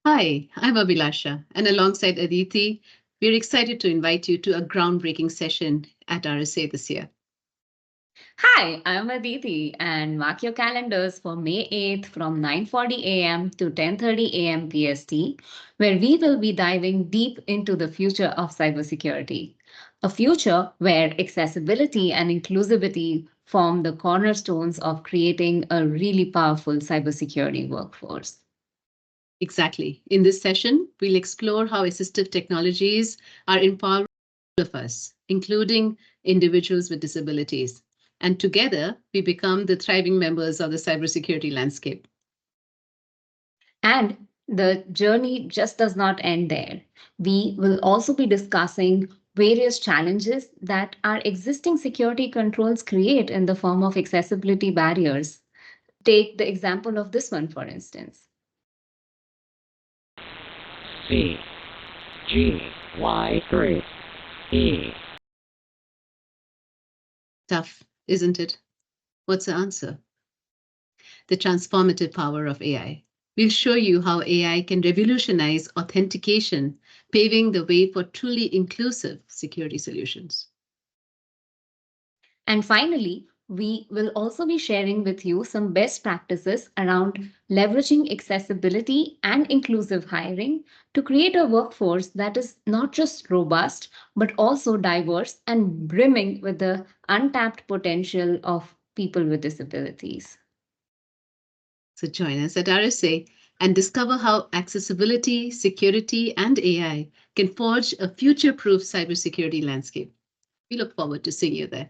Hi, I'm Abhilasha, and alongside Aditi, we're excited to invite you to a groundbreaking session at RSA this year. Hi, I'm Aditi, and mark your calendars for May 8th from 9:40 a.m. to 10:30 a.m. PST, where we will be diving deep into the future of cybersecurity. A future where accessibility and inclusivity form the cornerstones of creating a really powerful cybersecurity workforce. Exactly. In this session, we'll explore how assistive technologies are empowering all of us, including individuals with disabilities. And together, we become the thriving members of the cybersecurity landscape. And the journey just does not end there. We will also be discussing various challenges that our existing security controls create in the form of accessibility barriers. Take the example of this one, for instance. CGY3E. Tough, isn't it? What's the answer? The transformative power of AI. We'll show you how AI can revolutionize authentication, paving the way for truly inclusive security solutions. And finally, we will also be sharing with you some best practices around leveraging accessibility and inclusive hiring to create a workforce that is not just robust, but also diverse and brimming with the untapped potential of people with disabilities. So join us at RSA and discover how accessibility, security, and AI can forge a future proof cybersecurity landscape. We look forward to seeing you there.